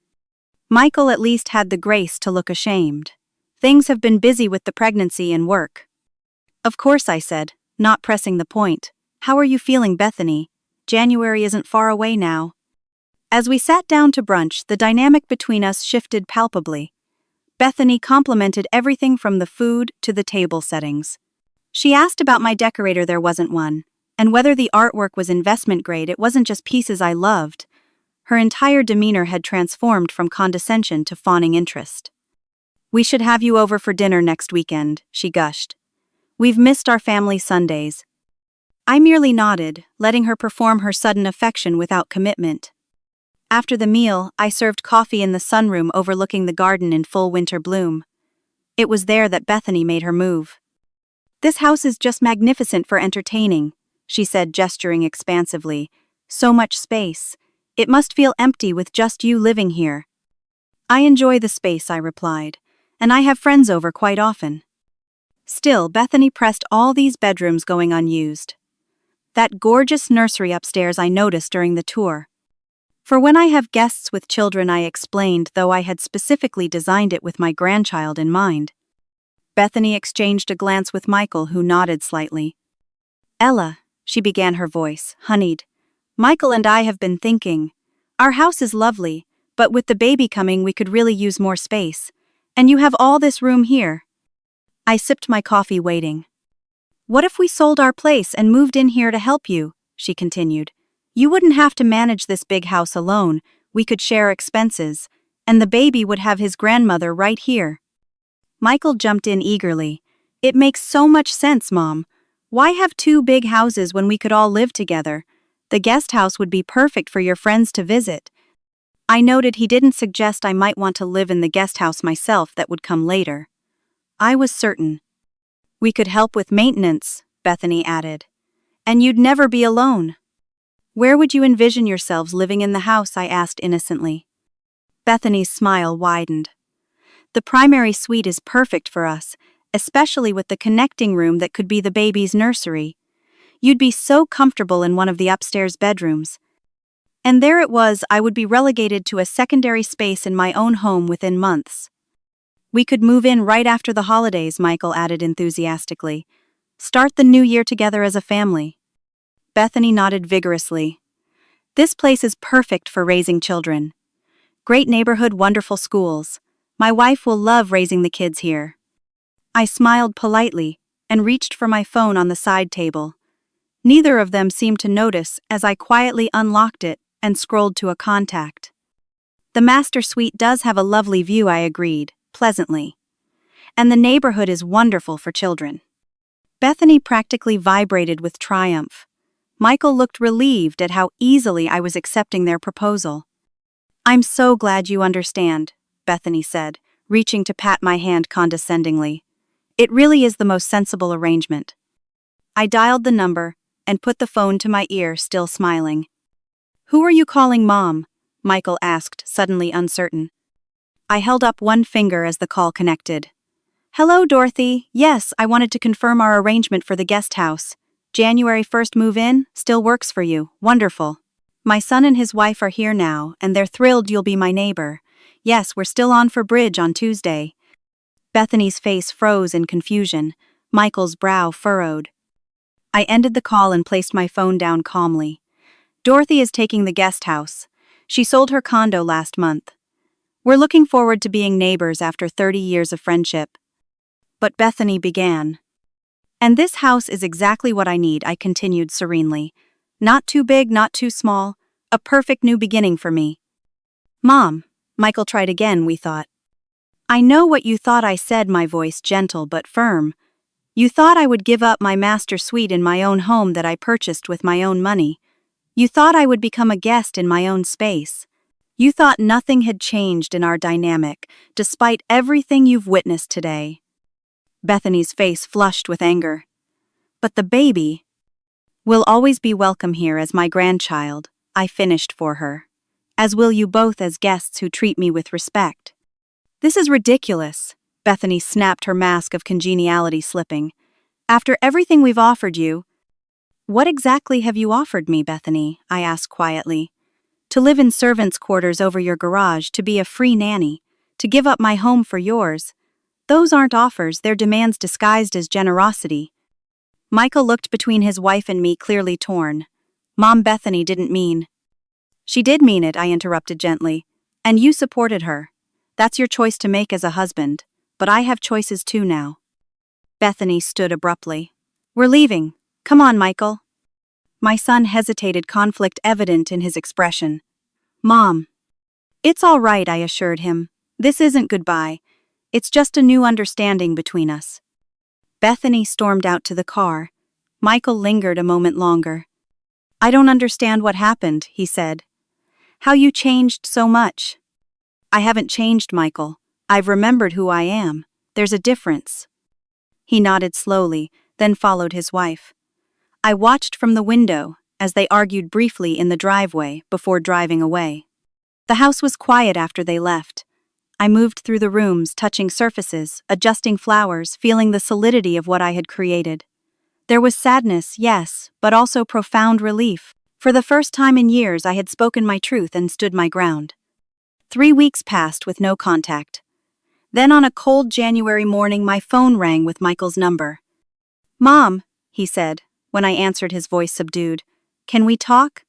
Speaker 1: Michael at least had the grace to look ashamed. Things have been busy with the pregnancy and work. Of course, I said, not pressing the point. How are you feeling, Bethany? January isn't far away now. As we sat down to brunch, the dynamic between us shifted palpably. Bethany complimented everything from the food to the table settings. She asked about my decorator, there wasn't one, and whether the artwork was investment grade. It wasn't just pieces I loved. Her entire demeanor had transformed from condescension to fawning interest. We should have you over for dinner next weekend, she gushed. We've missed our family Sundays. I merely nodded, letting her perform her sudden affection without commitment. After the meal, I served coffee in the sunroom overlooking the garden in full winter bloom. It was there that Bethany made her move. This house is just magnificent for entertaining, she said, gesturing expansively. So much space. It must feel empty with just you living here. I enjoy the space, I replied, and I have friends over quite often. Still, Bethany pressed all these bedrooms going unused. That gorgeous nursery upstairs I noticed during the tour. For when I have guests with children, I explained, though I had specifically designed it with my grandchild in mind. Bethany exchanged a glance with Michael, who nodded slightly. Ella, she began, her voice honeyed. Michael and I have been thinking. Our house is lovely, but with the baby coming we could really use more space. And you have all this room here. I sipped my coffee, waiting. What if we sold our place and moved in here to help you? She continued. You wouldn't have to manage this big house alone, we could share expenses, and the baby would have his grandmother right here. Michael jumped in eagerly. It makes so much sense, Mom. Why have two big houses when we could all live together? The guest house would be perfect for your friends to visit. I noted he didn't suggest I might want to live in the guest house myself, that would come later. I was certain. We could help with maintenance, Bethany added. And you'd never be alone. Where would you envision yourselves living in the house? I asked innocently. Bethany's smile widened. The primary suite is perfect for us, especially with the connecting room that could be the baby's nursery. You'd be so comfortable in one of the upstairs bedrooms. And there it was, I would be relegated to a secondary space in my own home within months. We could move in right after the holidays, Michael added enthusiastically. Start the new year together as a family. Bethany nodded vigorously. This place is perfect for raising children. Great neighborhood, wonderful schools. My wife will love raising the kids here. I smiled politely and reached for my phone on the side table. Neither of them seemed to notice as I quietly unlocked it and scrolled to a contact. The master suite does have a lovely view, I agreed, pleasantly. And the neighborhood is wonderful for children. Bethany practically vibrated with triumph. Michael looked relieved at how easily I was accepting their proposal. I'm so glad you understand, Bethany said, reaching to pat my hand condescendingly. It really is the most sensible arrangement. I dialed the number and put the phone to my ear, still smiling. Who are you calling, Mom? Michael asked, suddenly uncertain. I held up one finger as the call connected. Hello, Dorothy. Yes, I wanted to confirm our arrangement for the guest house. January 1st move-in still works for you. Wonderful. My son and his wife are here now, and they're thrilled you'll be my neighbor. Yes, we're still on for bridge on Tuesday. Bethany's face froze in confusion. Michael's brow furrowed. I ended the call and placed my phone down calmly. Dorothy is taking the guest house. She sold her condo last month. We're looking forward to being neighbors after 30 years of friendship. But Bethany began. And this house is exactly what I need, I continued serenely. Not too big, not too small. A perfect new beginning for me. Mom, Michael tried again, we thought. I know what you thought I said, my voice gentle but firm. You thought I would give up my master suite in my own home that I purchased with my own money. You thought I would become a guest in my own space. You thought nothing had changed in our dynamic, despite everything you've witnessed today. Bethany's face flushed with anger. But the baby will always be welcome here as my grandchild, I finished for her. As will you both as guests who treat me with respect. This is ridiculous, Bethany snapped, her mask of congeniality slipping. After everything we've offered you. What exactly have you offered me, Bethany? I asked quietly. To live in servants' quarters over your garage, to be a free nanny, to give up my home for yours. Those aren't offers, they're demands disguised as generosity. Michael looked between his wife and me, clearly torn. Mom, Bethany didn't mean. She did mean it, I interrupted gently. And you supported her. That's your choice to make as a husband, but I have choices too now. Bethany stood abruptly. We're leaving. Come on, Michael. My son hesitated, conflict evident in his expression. Mom. It's all right, I assured him. This isn't goodbye. It's just a new understanding between us. Bethany stormed out to the car. Michael lingered a moment longer. I don't understand what happened, he said. How you changed so much. I haven't changed, Michael. I've remembered who I am. There's a difference. He nodded slowly, then followed his wife. I watched from the window as they argued briefly in the driveway before driving away. The house was quiet after they left. I moved through the rooms, touching surfaces, adjusting flowers, feeling the solidity of what I had created. There was sadness, yes, but also profound relief. For the first time in years, I had spoken my truth and stood my ground. 3 weeks passed with no contact. Then on a cold January morning, my phone rang with Michael's number. Mom, he said, when I answered, his voice subdued. Can we talk?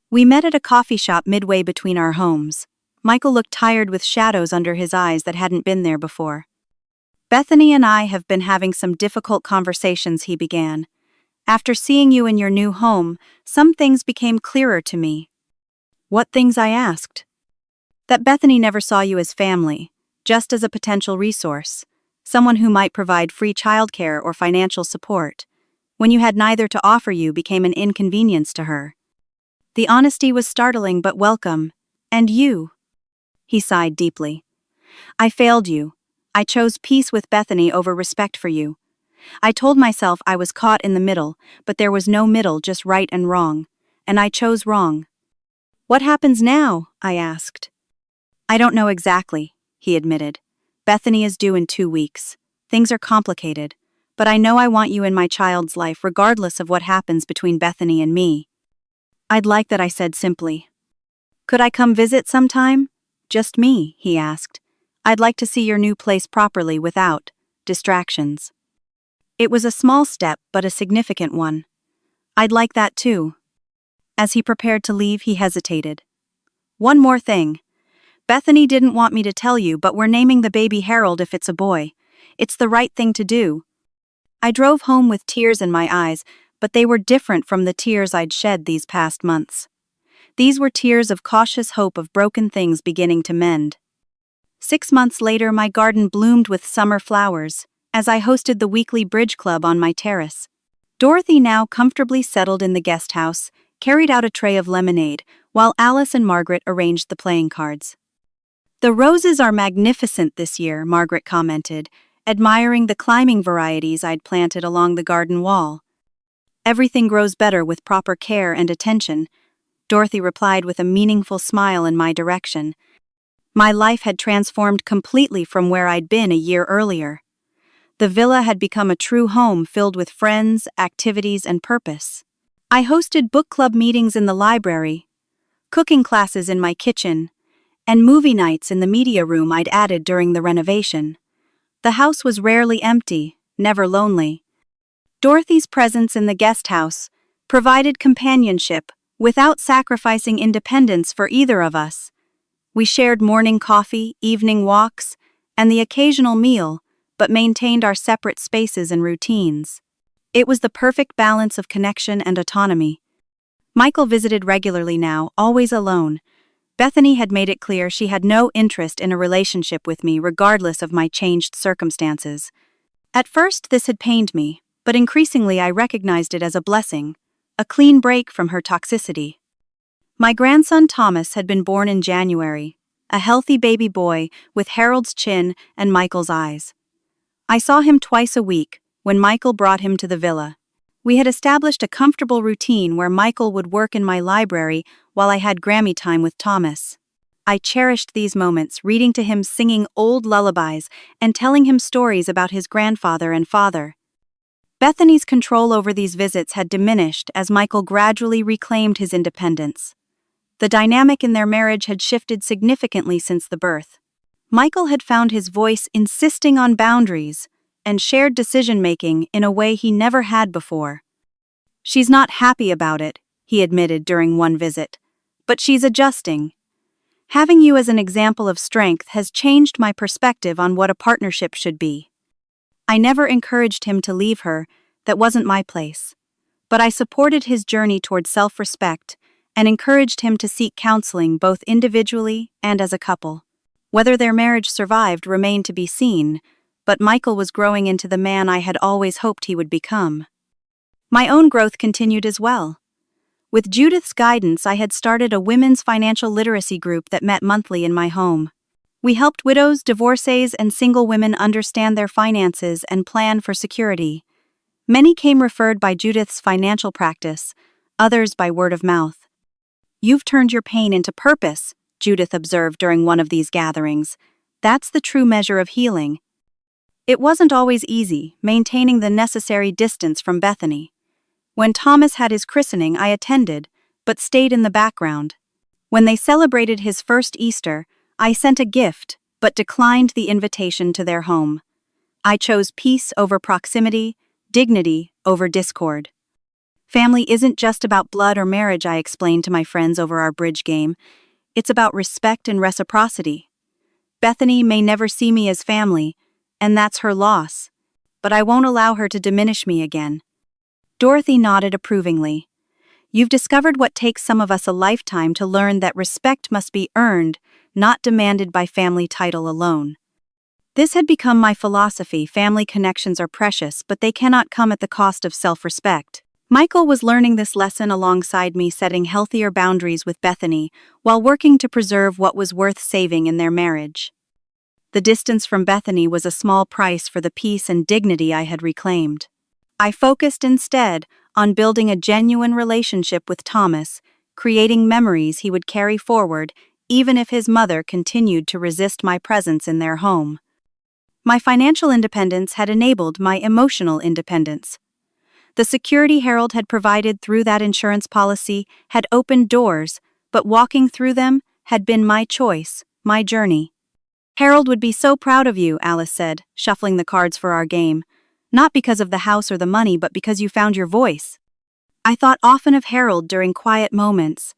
Speaker 1: We met at a coffee shop midway between our homes. Michael looked tired with shadows under his eyes that hadn't been there before. Bethany and I have been having some difficult conversations, he began. After seeing you in your new home, some things became clearer to me. What things? I asked. That Bethany never saw you as family, just as a potential resource, someone who might provide free childcare or financial support. When you had neither to offer, you became an inconvenience to her. The honesty was startling but welcome. And you? He sighed deeply. I failed you. I chose peace with Bethany over respect for you. I told myself I was caught in the middle, but there was no middle, just right and wrong. And I chose wrong. What happens now? I asked. I don't know exactly, he admitted. Bethany is due in 2 weeks. Things are complicated. But I know I want you in my child's life regardless of what happens between Bethany and me. I'd like that, I said simply. Could I come visit sometime? Just me, he asked. I'd like to see your new place properly without distractions. It was a small step but a significant one. I'd like that too. As he prepared to leave, he hesitated. One more thing. Bethany didn't want me to tell you, but we're naming the baby Harold if it's a boy. It's the right thing to do. I drove home with tears in my eyes, but they were different from the tears I'd shed these past months. These were tears of cautious hope of broken things beginning to mend. 6 months later, my garden bloomed with summer flowers, as I hosted the weekly bridge club on my terrace. Dorothy, now comfortably settled in the guest house, carried out a tray of lemonade, while Alice and Margaret arranged the playing cards. The roses are magnificent this year, Margaret commented, admiring the climbing varieties I'd planted along the garden wall. Everything grows better with proper care and attention, Dorothy replied with a meaningful smile in my direction. My life had transformed completely from where I'd been a year earlier. The villa had become a true home filled with friends, activities, and purpose. I hosted book club meetings in the library, cooking classes in my kitchen, and movie nights in the media room I'd added during the renovation. The house was rarely empty, never lonely. Dorothy's presence in the guest house provided companionship without sacrificing independence for either of us. We shared morning coffee, evening walks, and the occasional meal, but maintained our separate spaces and routines. It was the perfect balance of connection and autonomy. Michael visited regularly now, always alone. Bethany had made it clear she had no interest in a relationship with me regardless of my changed circumstances. At first, this had pained me, but increasingly I recognized it as a blessing, a clean break from her toxicity. My grandson Thomas had been born in January, a healthy baby boy with Harold's chin and Michael's eyes. I saw him twice a week when Michael brought him to the villa. We had established a comfortable routine where Michael would work in my library while I had Grammy time with Thomas. I cherished these moments, reading to him, singing old lullabies, and telling him stories about his grandfather and father. Bethany's control over these visits had diminished as Michael gradually reclaimed his independence. The dynamic in their marriage had shifted significantly since the birth. Michael had found his voice insisting on boundaries and shared decision-making in a way he never had before. "She's not happy about it," he admitted during one visit, "but she's adjusting. Having you as an example of strength has changed my perspective on what a partnership should be." I never encouraged him to leave her, that wasn't my place. But I supported his journey toward self-respect and encouraged him to seek counseling both individually and as a couple. Whether their marriage survived remained to be seen, but Michael was growing into the man I had always hoped he would become. My own growth continued as well. With Judith's guidance, I had started a women's financial literacy group that met monthly in my home. We helped widows, divorcees, and single women understand their finances and plan for security. Many came referred by Judith's financial practice, others by word of mouth. "You've turned your pain into purpose," Judith observed during one of these gatherings. "That's the true measure of healing." It wasn't always easy, maintaining the necessary distance from Bethany. When Thomas had his christening, I attended, but stayed in the background. When they celebrated his first Easter, I sent a gift, but declined the invitation to their home. I chose peace over proximity, dignity over discord. Family isn't just about blood or marriage, I explained to my friends over our bridge game. It's about respect and reciprocity. Bethany may never see me as family, and that's her loss, but I won't allow her to diminish me again. Dorothy nodded approvingly. "You've discovered what takes some of us a lifetime to learn, that respect must be earned, not demanded by family title alone." This had become my philosophy. Family connections are precious, but they cannot come at the cost of self-respect. Michael was learning this lesson alongside me, setting healthier boundaries with Bethany while working to preserve what was worth saving in their marriage. The distance from Bethany was a small price for the peace and dignity I had reclaimed. I focused instead on building a genuine relationship with Thomas, creating memories he would carry forward even if his mother continued to resist my presence in their home. My financial independence had enabled my emotional independence. The security Harold had provided through that insurance policy had opened doors, but walking through them had been my choice, my journey. "Harold would be so proud of you," Alice said, shuffling the cards for our game. "Not because of the house or the money, but because you found your voice." I thought often of Harold during quiet moments.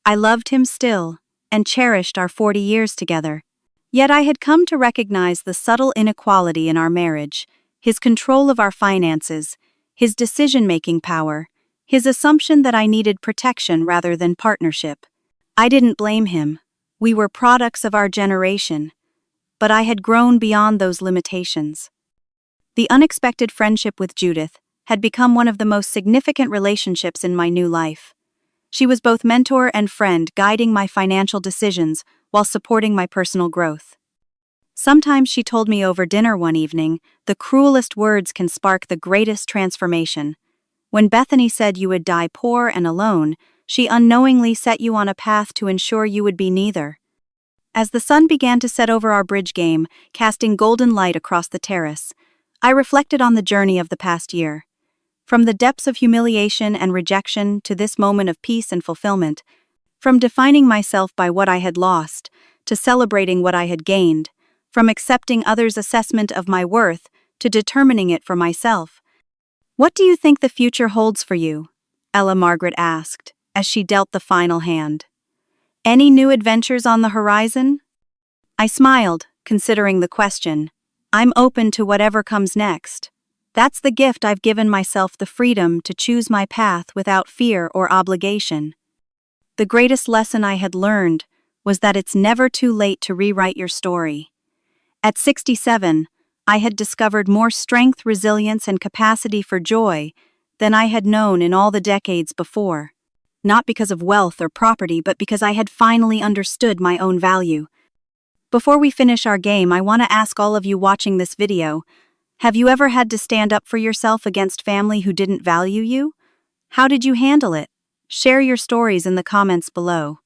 Speaker 1: I loved him still, and cherished our 40 years together. Yet I had come to recognize the subtle inequality in our marriage, his control of our finances, his decision-making power, his assumption that I needed protection rather than partnership. I didn't blame him. We were products of our generation. But I had grown beyond those limitations. The unexpected friendship with Judith had become one of the most significant relationships in my new life. She was both mentor and friend, guiding my financial decisions while supporting my personal growth. Sometimes she told me over dinner one evening, "The cruelest words can spark the greatest transformation." When Bethany said you would die poor and alone, she unknowingly set you on a path to ensure you would be neither. As the sun began to set over our bridge game, casting golden light across the terrace, I reflected on the journey of the past year. From the depths of humiliation and rejection to this moment of peace and fulfillment, from defining myself by what I had lost to celebrating what I had gained, from accepting others' assessment of my worth to determining it for myself. "What do you think the future holds for you?" Ella Margaret asked, as she dealt the final hand. "Any new adventures on the horizon?" I smiled, considering the question. "I'm open to whatever comes next. That's the gift I've given myself, the freedom to choose my path without fear or obligation." The greatest lesson I had learned was that it's never too late to rewrite your story. At 67, I had discovered more strength, resilience, and capacity for joy than I had known in all the decades before. not because of wealth or property, but because I had finally understood my own value. Before we finish our game, I want to ask all of you watching this video, have you ever had to stand up for yourself against family who didn't value you? How did you handle it? Share your stories in the comments below.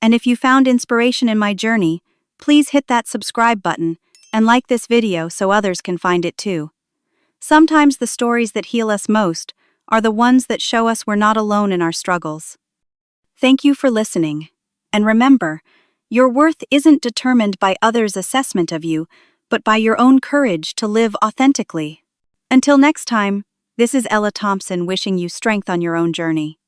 Speaker 1: And if you found inspiration in my journey, please hit that subscribe button and like this video so others can find it too. Sometimes the stories that heal us most are the ones that show us we're not alone in our struggles. Thank you for listening. And remember, your worth isn't determined by others' assessment of you, but by your own courage to live authentically. Until next time, this is Ella Thompson wishing you strength on your own journey.